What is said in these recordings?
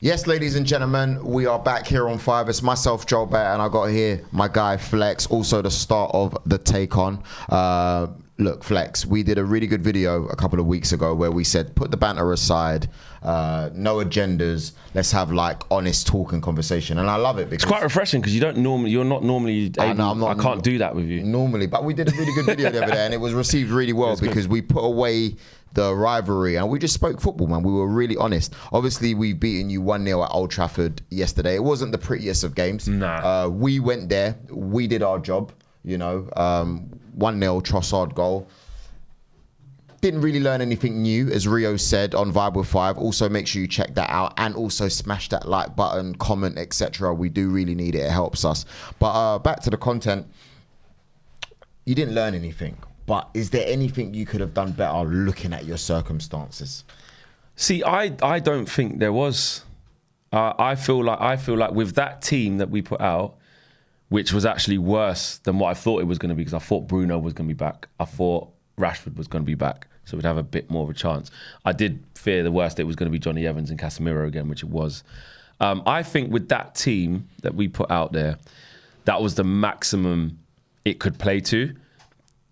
Yes, ladies and gentlemen, we are back here on 5. It's myself, Joel Bear, and I got here my guy Flex, also the start of the Take On. Look, Flex, we did a really good video a couple of weeks ago where we said, put the banter aside, no agendas, let's have like honest talk and conversation. And I love it because it's quite refreshing because you're not normally able, I can't do that with you. Normally, but we did a really good video the other day and it was received really well because we put away the rivalry and we just spoke football, man. We were really honest. Obviously, we've beaten you 1-0 at Old Trafford yesterday. It wasn't the prettiest of games. Nah. We went there, we did our job, you know. 1-0 Trossard goal. Didn't really learn anything new, as Rio said on Vibe with 5. Also, make sure you check that out and also smash that like button, comment, etc. We do really need it. It helps us. But back to the content. You didn't learn anything. But is there anything you could have done better looking at your circumstances? See, I don't think there was. I feel like with that team that we put out, which was actually worse than what I thought it was going to be, because I thought Bruno was going to be back. I thought Rashford was going to be back, so we'd have a bit more of a chance. I did fear the worst, it was going to be Johnny Evans and Casemiro again, which it was. I think with that team that we put out there, that was the maximum it could play to.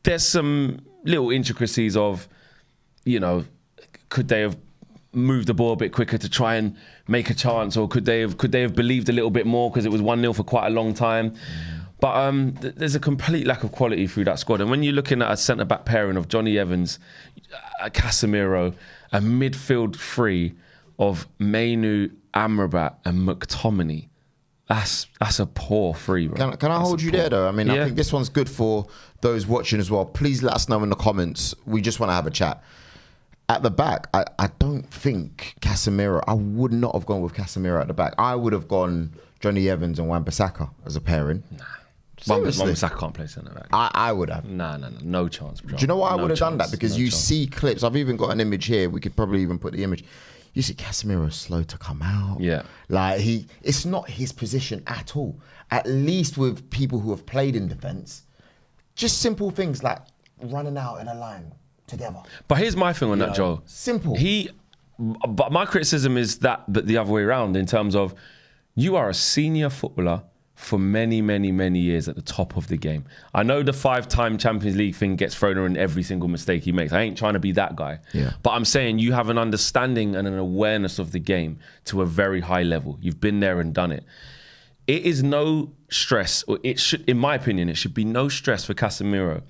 There's some little intricacies of, you know, could they have moved the ball a bit quicker to try and make a chance, or could they have believed a little bit more because it was 1-0 for quite a long time. But there's a complete lack of quality through that squad. And when you're looking at a centre-back pairing of Johnny Evans, Casemiro, a midfield three of Mainu, Amrabat and McTominay, that's a poor three, bro. Can I hold you there, though? I mean, I think this one's good for those watching as well. Please let us know in the comments. We just want to have a chat. At the back, I don't think Casemiro, I would not have gone with Casemiro at the back. I would have gone Johnny Evans and Wan-Bissaka as a pairing. Nah. Wan-Bissaka can't play centre back. I would have. Nah, no chance, bro. Do you know why I would have done that? Because you see clips. I've even got an image here. We could probably even put the image. You see Casemiro slow to come out. Yeah. Like it's not his position at all. At least with people who have played in defence, just simple things like running out in a line together. But here's my thing on that, Joe. Simple. But my criticism is that the other way around, in terms of you are a senior footballer for many, many, many years at the top of the game. I know the 5-time Champions League thing gets thrown in every single mistake he makes. I ain't trying to be that guy. Yeah. But I'm saying you have an understanding and an awareness of the game to a very high level. You've been there and done it. It is no stress, or it should, in my opinion, it should be no stress for Casemiro,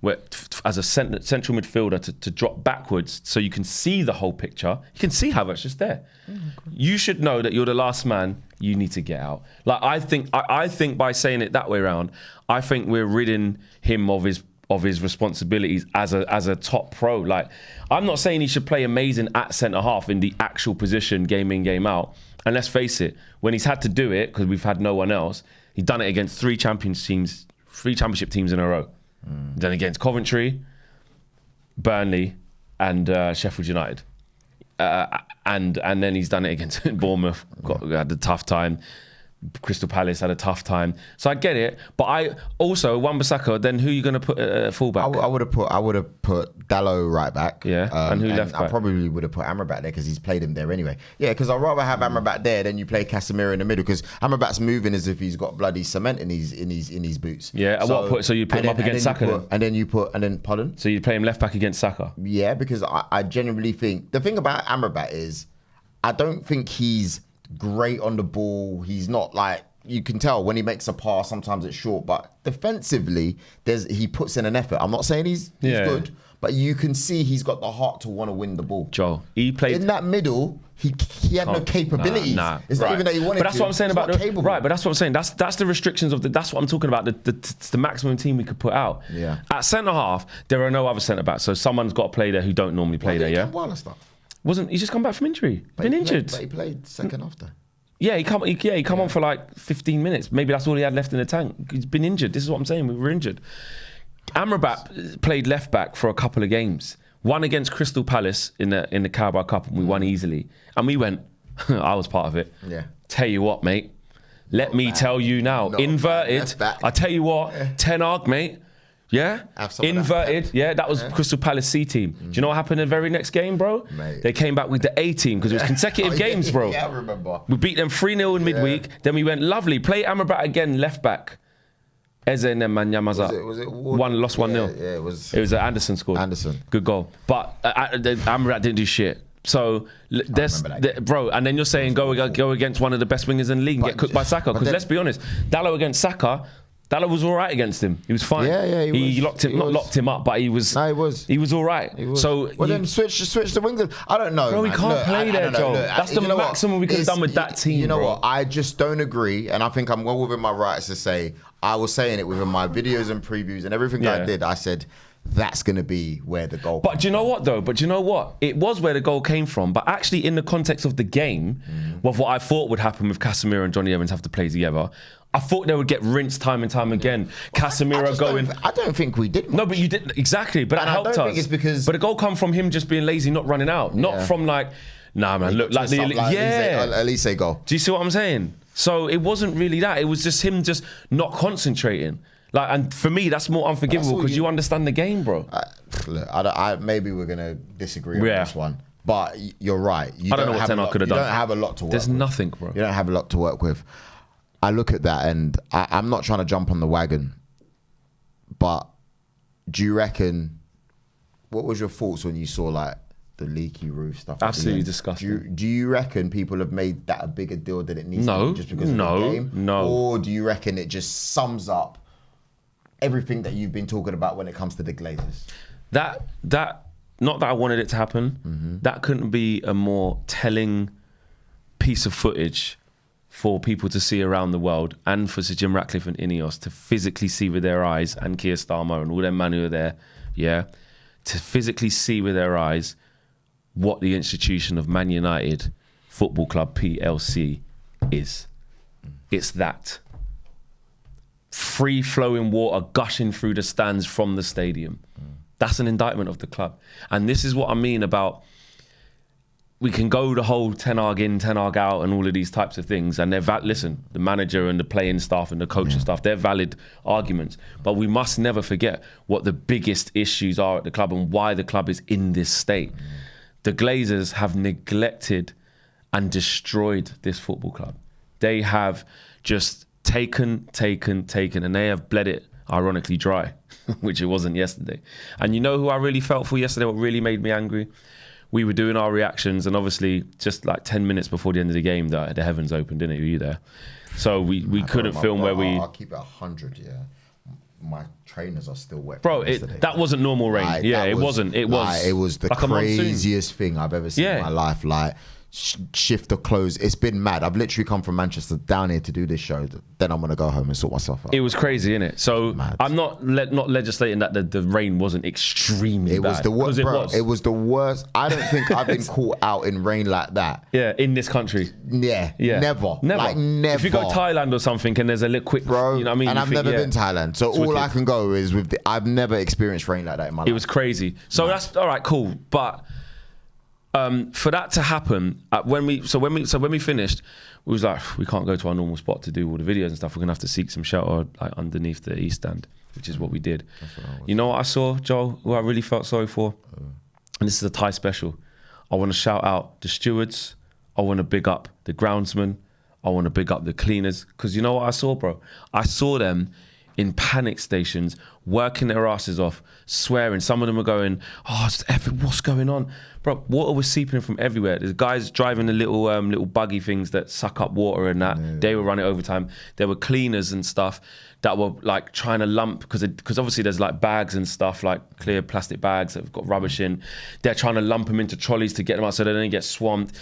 where as a central midfielder to drop backwards so you can see the whole picture. You can see how it's just there. You should know that you're the last man. You need to get out. Like I think by saying it that way around, I think we're ridding him of his responsibilities as a top pro. Like, I'm not saying he should play amazing at centre half in the actual position, game in, game out. And let's face it, when he's had to do it, because we've had no one else, he's done it against 3 championship teams in a row. Done against Coventry, Burnley, and Sheffield United. And then he's done it against Bournemouth, had a tough time. Crystal Palace had a tough time. So I get it. But I also, Wan-Bissaka, then who are you going to put fullback? I would have put Dalot right back. Yeah. And who left back? I probably would have put Amrabat there because he's played him there anyway. Yeah, because I'd rather have Amrabat there than you play Casemiro in the middle, because Amrabat's moving as if he's got bloody cement in his boots. Yeah. So you put him up against Saka. Pardon? So you play him left back against Saka. Yeah, because I genuinely think the thing about Amrabat is I don't think he's great on the ball. He's not like, you can tell when he makes a pass, sometimes it's short, but defensively, he puts in an effort. I'm not saying he's good, but you can see he's got the heart to want to win the ball. Joe, he played in that middle. He had no capabilities. It's not even that he wanted to. But that's what I'm saying about But that's what I'm saying. That's the restrictions of that's what I'm talking about. The maximum team we could put out. Yeah. At centre half, there are no other centre backs, so someone's got to play there who don't normally play there. Yeah. He's just come back from injury. Been injured. But he played second after. Yeah, he come on for like 15 minutes. Maybe that's all he had left in the tank. He's been injured. This is what I'm saying. We were injured. Amrabat played left back for a couple of games. One against Crystal Palace in the Carabao Cup, and we won easily. And we went, I was part of it. Yeah. Tell you what, mate. Let me tell you now. Inverted. I tell you what, Ten Hag, mate. Yeah, Have some of inverted. that. Yeah, that was Crystal Palace C team. Do you know what happened in the very next game, bro? Mate. They came back with the A team because it was consecutive games, bro. Yeah, I remember. We beat them 3-0 in midweek. Then we went lovely. Play Amrabat again, left back. Eze and then Manyamaza. Was it lost 1-0. Yeah, it was. It was Anderson scored. Anderson. Good goal. But Amrabat didn't do shit. So there's, bro, and then you're saying go against one of the best wingers in the league and get cooked by Saka. Because let's be honest, Dalot against Saka, Dalot was all right against him. He was fine. Yeah, he was. Locked him up, but he was. No, he was. He was all right. So then switch the wingers. I don't know. Bro, we can't play there, Joe. That's the maximum we could have done with that team. You know what? I just don't agree, and I think I'm well within my rights to say. I was saying it within my videos and previews and everything I did. I said that's going to be where the goal. But do you know what though? It was where the goal came from. But actually, in the context of the game, with what I thought would happen with Casemiro and Johnny Evans have to play together. I thought they would get rinsed time and time again. Casemiro going. I don't think we did much. No, but you did exactly. But that helped us. I don't think it's because. But the goal come from him just being lazy, not running out, not from like, nah, man. Look like Elise goal. Do you see what I'm saying? So it wasn't really that. It was just him just not concentrating. Like, and for me, that's more unforgivable because you understand the game, bro. Look, maybe we're gonna disagree on this one, but you're right. I don't know what Ten Hag could have done. You don't have a lot to work. There's with. nothing, bro. You don't have a lot to work with. I look at that and I'm not trying to jump on the wagon, but do you reckon? What was your thoughts when you saw like the leaky roof stuff? Absolutely disgusting. Do you reckon people have made that a bigger deal than it needs to be just because of the game? No. Or do you reckon it just sums up everything that you've been talking about when it comes to the Glazers? That not that I wanted it to happen. That couldn't be a more telling piece of footage for people to see around the world and for Sir Jim Ratcliffe and Ineos to physically see with their eyes, and Keir Starmer and all them man who are there, to physically see with their eyes what the institution of Man United Football Club PLC is. It's that. Free-flowing water gushing through the stands from the stadium. That's an indictment of the club. And this is what I mean about we can go the whole Ten Hag in, Ten Hag out and all of these types of things. And they're listen, the manager and the playing staff and the coaching staff, they're valid arguments. But we must never forget what the biggest issues are at the club and why the club is in this state. The Glazers have neglected and destroyed this football club. They have just taken, and they have bled it, ironically, dry, which it wasn't yesterday. And you know who I really felt for yesterday, what really made me angry? We were doing our reactions, and obviously, just like 10 minutes before the end of the game, the heavens opened, didn't it? Were you there? So we couldn't film where we... I'll keep it 100, My trainers are still wet. Bro, that wasn't normal rain. It wasn't. It was the like craziest thing I've ever seen in my life. Like, shift of clothes. It's been mad. I've literally come from Manchester down here to do this show. Then I'm going to go home and sort myself out. It was crazy, innit? So mad. I'm not legislating that the rain wasn't extremely bad. Was the worst, bro. It was the worst. I don't think I've been caught out in rain like that. Yeah, in this country. Yeah. Never. Like, never. If you go Thailand or something and there's a little quick, bro, you know what I mean? And I've never been to Thailand. So all I can go is with I've never experienced rain like that in my life. It was crazy. So that's all right, cool. But for that to happen, when we finished, we was like, we can't go to our normal spot to do all the videos and stuff. We're gonna have to seek some shelter like underneath the East Stand, which is what we did. You know what I saw, Joel? Who I really felt sorry for, and this is a Thai special. I want to shout out the stewards. I want to big up the groundsmen. I want to big up the cleaners, because you know what I saw, bro? I saw them in panic stations, working their asses off, swearing. Some of them were going, what's going on? Bro, water was seeping in from everywhere. There's guys driving the little buggy things that suck up water and that. They were running overtime. There were cleaners and stuff that were like trying to lump, because obviously there's like bags and stuff, like clear plastic bags that have got rubbish in. They're trying to lump them into trolleys to get them out so they don't get swamped.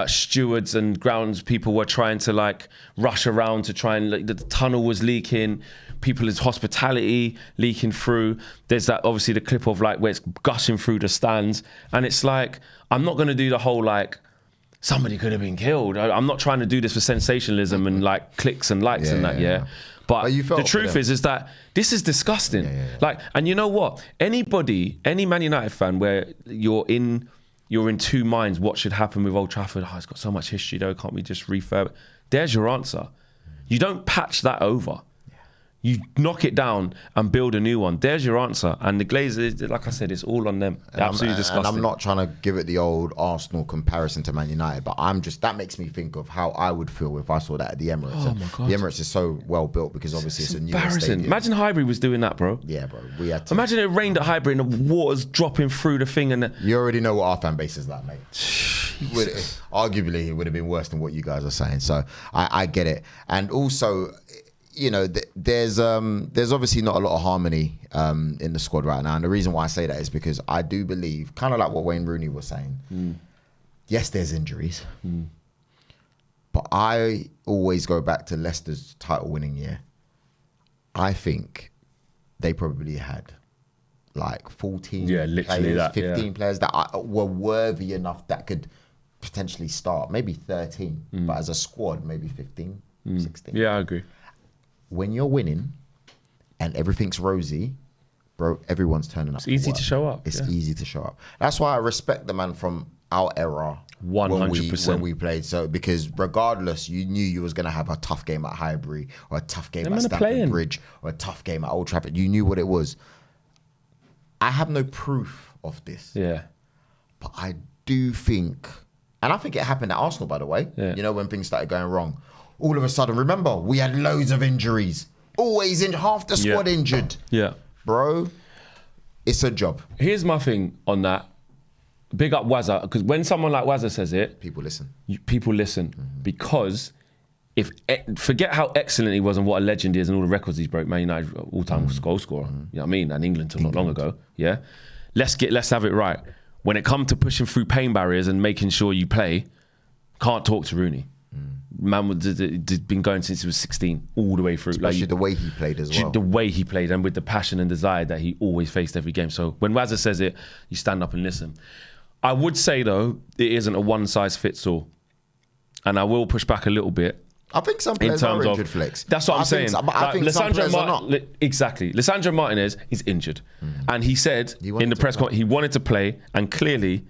Stewards and grounds people were trying to like rush around to try and, like, the tunnel was leaking. People's hospitality leaking through. There's that, obviously, the clip of like where it's gushing through the stands, and it's like, I'm not going to do the whole like somebody could have been killed. I'm not trying to do this for sensationalism and like clicks and likes and that. But the truth is that this is disgusting. Like, and you know what? Any Man United fan where you're in two minds, what should happen with Old Trafford? Oh, it's got so much history though. Can't we just refurb it? There's your answer. You don't patch that over. You knock it down and build a new one. There's your answer. And the Glazers, like I said, it's all on them. Absolutely disgusting. And I'm not trying to give it the old Arsenal comparison to Man United, but that makes me think of how I would feel if I saw that at the Emirates. Oh my God. The Emirates is so well built because obviously it's a new stadium. Imagine Highbury was doing that, bro. Yeah, bro. We had to. Imagine it rained at Highbury and the water's dropping through the thing. And you already know what our fan base is like, mate. Arguably, it would have been worse than what you guys are saying. So I get it. And also, you know, there's obviously not a lot of harmony in the squad right now. And the reason why I say that is because I do believe, kind of like what Wayne Rooney was saying, yes, there's injuries. But I always go back to Leicester's title winning year. I think they probably had like 14 players, 15 players that were worthy enough that could potentially start, maybe 13, but as a squad, maybe 15, 16. Yeah, I agree. When you're winning and everything's rosy, bro, everyone's turning up. It's easy to show up. It's easy to show up. That's why I respect the man from our era 100%. when we played. So because regardless, you knew you was going to have a tough game at Highbury or a tough game at Stamford Bridge or a tough game at Old Trafford. You knew what it was. I have no proof of this. Yeah. But I do think, and I think it happened at Arsenal, by the way, you know, when things started going wrong. All of a sudden, remember, we had loads of injuries. Always in half the squad injured. Yeah. Bro, it's a job. Here's my thing on that. Big up Wazza, because when someone like Wazza says it, people listen. People listen because forget how excellent he was and what a legend he is and all the records he's broke. Man United all-time goal scorer. You know what I mean? And England till not long ago. Yeah. Let's have it right. When it comes to pushing through pain barriers and making sure you play, can't talk to Rooney. Man was been going since he was 16, all the way through. Especially the way he played as well. The way he played and with the passion and desire that he always faced every game. So when Wazza says it, you stand up and listen. I would say, though, it isn't a one-size-fits-all. And I will push back a little bit. I think some players are injured, Flex. That's what I'm saying. I think some players are not. Exactly. Lisandro Martinez is injured. And he said in the press conference he wanted to play, and clearly,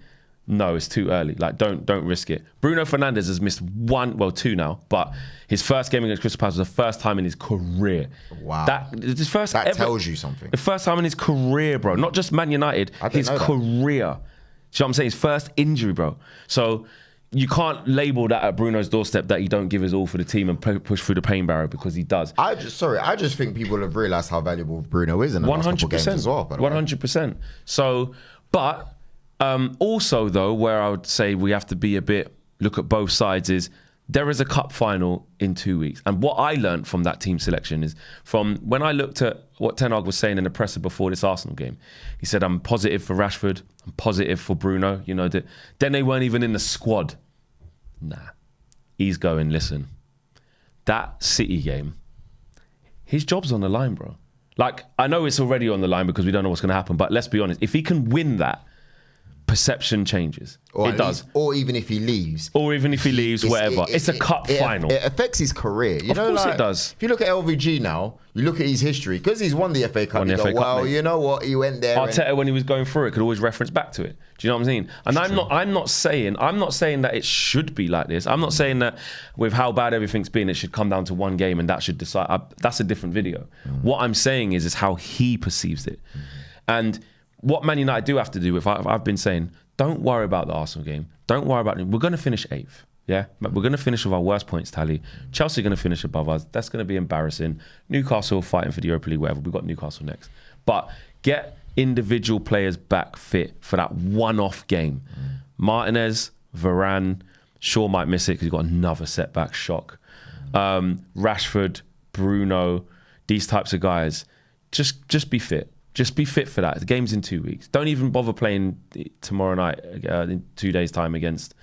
no, it's too early. Like, don't risk it. Bruno Fernandes has missed two now, but his first game against Crystal Palace was the first time in his career. Wow. That tells you something. The first time in his career, bro. Not just Man United, his career. Do you know what I'm saying? His first injury, bro. So you can't label that at Bruno's doorstep that he don't give his all for the team and push through the pain barrier, because he does. I just think people have realised how valuable Bruno is in the last couple games as well. 100%. So, but also though, where I would say we have to look at both sides is there is a cup final in 2 weeks. And what I learned from that team selection is from when I looked at what Ten Hag was saying in the presser before this Arsenal game. He said, I'm positive for Rashford, I'm positive for Bruno. You know, then they weren't even in the squad. Nah, he's going, listen, that City game, his job's on the line, bro. Like, I know it's already on the line because we don't know what's going to happen, but let's be honest, if he can win that, perception changes. It does. Or even if he leaves. Whatever. It's a cup final. It affects his career. Of course it does. If you look at LVG now, you look at his history, because he's won the FA Cup, you know what, he went there. Arteta, when he was going through it, could always reference back to it. Do you know what I'm saying? And I'm not saying that it should be like this. I'm not saying that with how bad everything's been, it should come down to one game and that should decide. That's a different video. What I'm saying is how he perceives it. And what Man United do have to do, I've been saying, don't worry about the Arsenal game. Don't worry about it. We're going to finish 8th. Yeah? We're going to finish with our worst points tally. Chelsea are going to finish above us. That's going to be embarrassing. Newcastle fighting for the Europa League, whatever. We've got Newcastle next. But get individual players back fit for that one-off game. Martinez, Varane, Shaw might miss it because he's got another setback shock. Rashford, Bruno, these types of guys, just be fit. Just be fit for that. The game's in 2 weeks. Don't even bother playing tomorrow night in 2 days' time against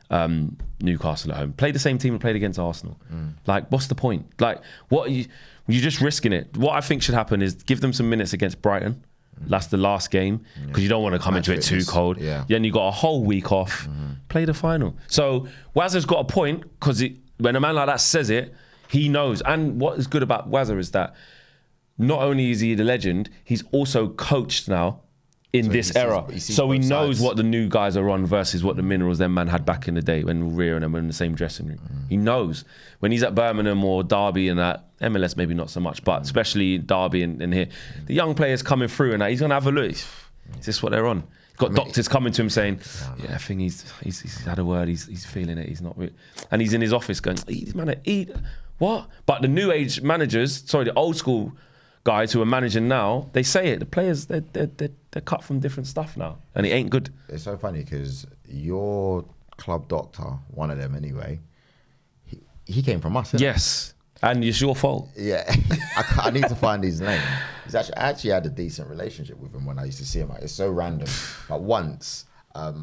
Newcastle at home. Play the same team and played against Arsenal. Like, what's the point? Like, what you're just risking it. What I think should happen is give them some minutes against Brighton. That's the last game, because you don't want to come into it too cold. Yeah. Then you got a whole week off. Play the final. So Wazza's got a point, because when a man like that says it, he knows. And what is good about Wazza is that not only is he the legend, he's also coached now in So this he sees- era. he sees So he both knows sides. what the new guys are on versus what the minerals them man had back in the day when Ria and them were in the same dressing room. He knows. When he's at Birmingham or Derby and that, MLS maybe not so much, but especially Derby and here, the young players coming through and that, he's going to have a look. Is this what they're on? He's got doctors coming to him saying, I think he's had a word, he's feeling it, he's not... And he's in his office going, eat, what? But the new age managers, the old school guys who are managing now, they say it. The players, they're cut from different stuff now, and it ain't good. It's so funny because your club doctor, one of them anyway, he came from us. Isn't Yes, and it's your fault. Yeah, I need to find his name. I actually had a decent relationship with him when I used to see him. It's so random. But once, I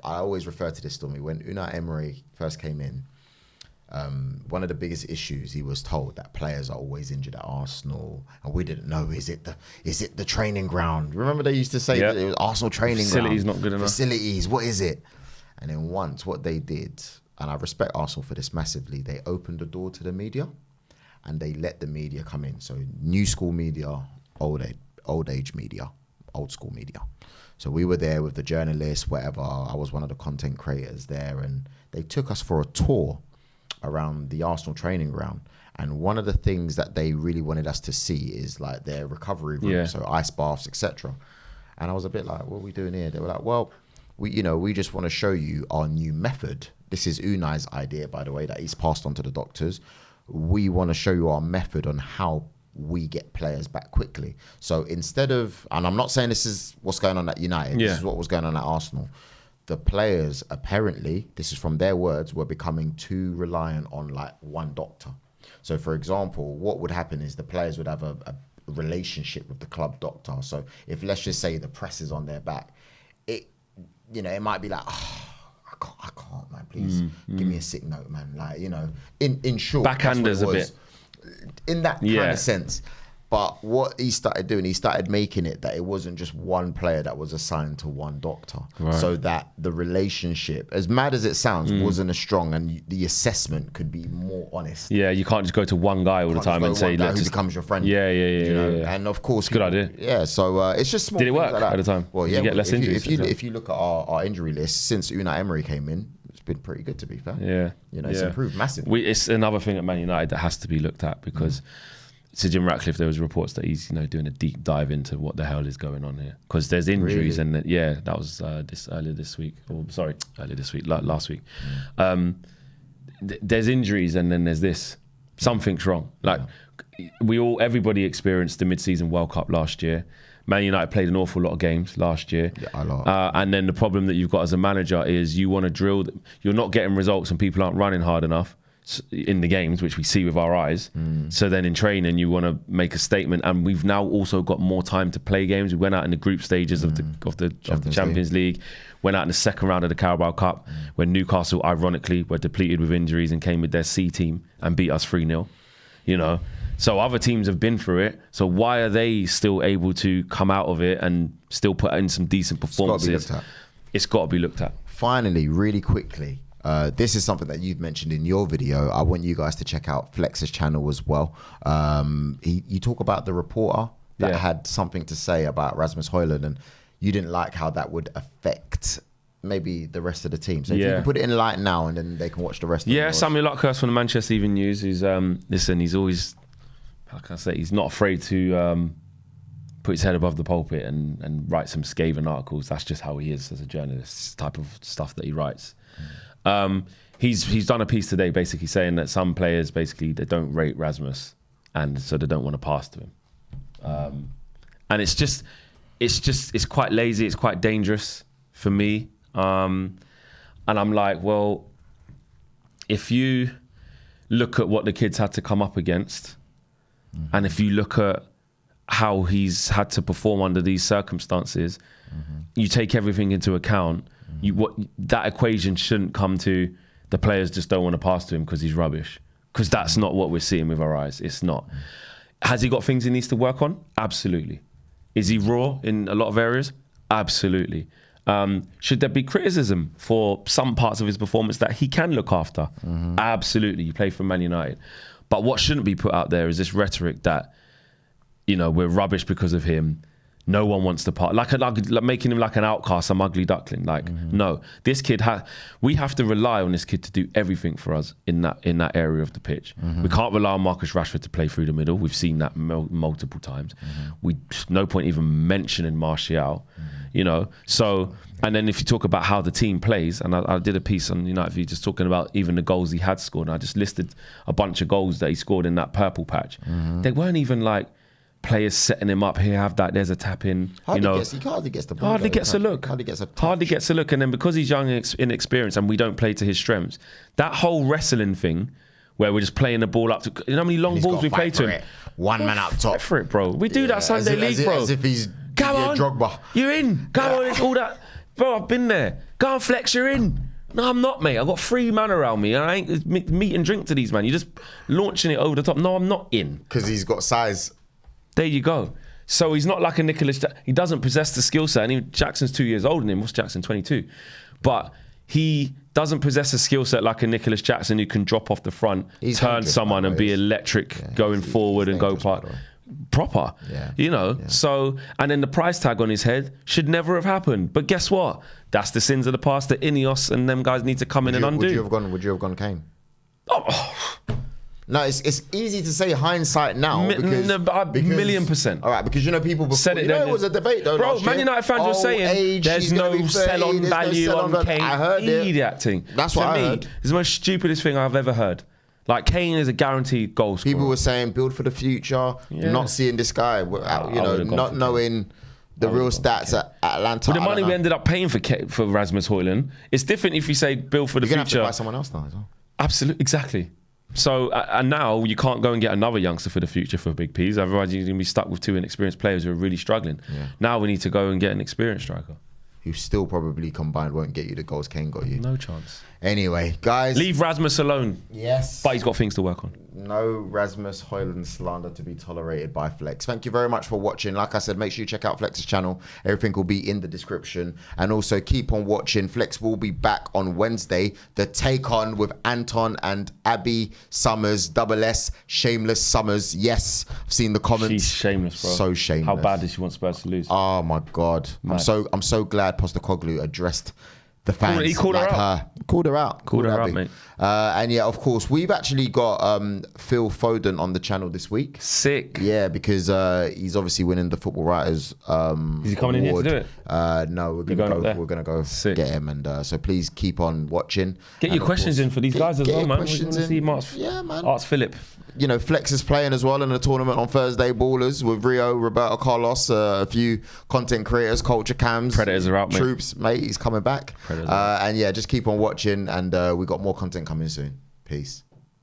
always refer to this story. When Unai Emery first came in, one of the biggest issues, he was told that players are always injured at Arsenal, and we didn't know, is it the training ground? Remember they used to say that it was Arsenal training Facilities ground. not good enough. Facilities, what is it? And then once, what they did, and I respect Arsenal for this massively, they opened the door to the media, and they let the media come in. So new school media, old age media, old school media. So we were there with the journalists, whatever. I was one of the content creators there, and they took us for a tour around the Arsenal training ground. And one of the things that they really wanted us to see is like their recovery room, so ice baths, etc. And I was a bit like, what are we doing here? They were like, well, we just want to show you our new method. This is Unai's idea, by the way, that he's passed on to the doctors. We want to show you our method on how we get players back quickly. So instead of, and I'm not saying this is what's going on at United, this is what was going on at Arsenal. The players, apparently, this is from their words, were becoming too reliant on like one doctor. So for example, what would happen is the players would have a relationship with the club doctor. So if, let's just say, the press is on their back, it might be like, I can't, man, please give me a sick note, man. Like, in short, Backhanders a bit. In that kind of sense. But what he started doing, he started making it that it wasn't just one player that was assigned to one doctor. Right. So that the relationship, as mad as it sounds, wasn't as strong, and the assessment could be more honest. Yeah, you can't just go to one guy all the time and say, who becomes your friend. Yeah. And of course, good idea. Yeah, so it's just small. Did it work like that at the time? Well, Did you get less injuries? If you look at our injury list since Unai Emery came in, it's been pretty good, to be fair. Yeah, it's improved massively. It's another thing at Man United that has to be looked at, because to Jim Ratcliffe, there was reports that he's doing a deep dive into what the hell is going on here, because there's injuries. Really? And that was earlier this week, last week. There's injuries, and then there's this. Something's wrong. Like everybody experienced the mid-season World Cup last year. Man United played an awful lot of games last year. Yeah, a lot. And then the problem that you've got as a manager is you want to drill. You're not getting results, and people aren't running hard enough in the games, which we see with our eyes. So then in training, you want to make a statement, and we've now also got more time to play games. We went out in the group stages of the Champions League, went out in the second round of the Carabao Cup, when Newcastle, ironically, were depleted with injuries and came with their C team and beat us 3-0. So other teams have been through it. So why are they still able to come out of it and still put in some decent performances? It's got to be looked at. Finally, really quickly, this is something that you've mentioned in your video. I want you guys to check out Flex's channel as well. You talk about the reporter that had something to say about Rasmus Hojlund, and you didn't like how that would affect maybe the rest of the team. So if you can put it in light now, and then they can watch the rest of it. Yeah, Samuel Luckhurst from the Manchester Evening News, who's, he's always, how can I say, he's not afraid to put his head above the pulpit and write some scathing articles. That's just how he is as a journalist, type of stuff that he writes. He's done a piece today basically saying that some players basically they don't rate Rasmus, and so they don't want to pass to him. And it's quite lazy, it's quite dangerous for me. And I'm like, well, if you look at what the kid's had to come up against, and if you look at how he's had to perform under these circumstances, you take everything into account. That equation shouldn't come to the players just don't want to pass to him because he's rubbish, because that's not what we're seeing with our eyes. It's not. Has he got things he needs to work on? Absolutely. Is he raw in a lot of areas? Absolutely. Should there be criticism for some parts of his performance that he can look after? Absolutely. You play for Man United. But what shouldn't be put out there is this rhetoric that, we're rubbish because of him. No one wants to part, like making him like an outcast, some ugly duckling. Like, no, this kid we have to rely on this kid to do everything for us in that area of the pitch. We can't rely on Marcus Rashford to play through the middle. We've seen that multiple times. No point even mentioning Martial, you know. So, and then if you talk about how the team plays, and I did a piece on United View just talking about even the goals he had scored, and I just listed a bunch of goals that he scored in that purple patch. They weren't even like players setting him up. Here, have that. There's a tap in. He hardly gets the ball. Hardly gets a look. Hardly gets a touch. Hardly gets a look. And then because he's young and inexperienced, and we don't play to his strengths, that whole wrestling thing, where we're just playing the ball up to, you know how many long balls we play to him. One man up top. For it, bro. We do that Sunday League, bro. As if he's come on, Drogba. You're in. Come on, it's all that, bro. I've been there. Go on, Flex. You're in. No, I'm not, mate. I've got 3 men around me. And I ain't meat and drink to these, man. You're just launching it over the top. No, I'm not in. Because he's got size. There you go. So he's not like a Nicholas. He doesn't possess the skill set. And Jackson's 2 years older than him. What's Jackson? 22. But he doesn't possess a skill set like a Nicholas Jackson who can drop off the front, turn someone and be electric going forward and go proper. You know. Yeah. So, and then the price tag on his head should never have happened. But guess what? That's the sins of the past that Ineos and them guys need to come in and undo. Would you have gone Kane? No, it's easy to say hindsight now because $1,000,000%. All right, because you know people before, said it. It was a debate though. Bro, Man United fans were saying there's no sell-on value on Kane. I heard that thing. That's what I heard. It's the most stupidest thing I've ever heard. Like, Kane is a guaranteed goal scorer. People were saying build for the future, not seeing this guy, you know, not knowing the real stats at Atlanta. But the money we ended up paying for Rasmus Hojlund, it's different if you say build for the future. You're going to have to buy someone else now as well. Absolutely, exactly. So, and now you can't go and get another youngster for the future for Big P's. Otherwise, you're going to be stuck with 2 inexperienced players who are really struggling. Yeah. Now we need to go and get an experienced striker. Who still probably combined won't get you the goals Kane got you. No chance. Anyway, guys. Leave Rasmus alone. Yes. But he's got things to work on. No Rasmus Hojlund slander to be tolerated by Flex. Thank you very much for watching. Like I said, make sure you check out Flex's channel. Everything will be in the description. And also keep on watching. Flex will be back on Wednesday. The Take On with Anton and Abby Summers. Double S, Shameless Summers. Yes, I've seen the comments. She's shameless, bro. So shameless. How bad does she want Spurs to lose? Oh my God. Mad. I'm so glad Postecoglou addressed the fans. He called her out. Called her out. Called her out, mate. And yeah, of course, we've actually got Phil Foden on the channel this week. Sick. Yeah, because he's obviously winning the Football Writers Is he coming award. in here to do it? No, we're gonna go Sick. get him, and so please keep on watching. Get your questions in for these guys as well, man. We want to see man. Arts Phillip. You know, Flex is playing as well in a tournament on Thursday, Ballers, with Rio, Roberto Carlos, a few content creators, Culture Cams. Predators are out, mate. Troops, mate, he's coming back. And yeah, just keep on watching, and we got more content coming soon. Peace.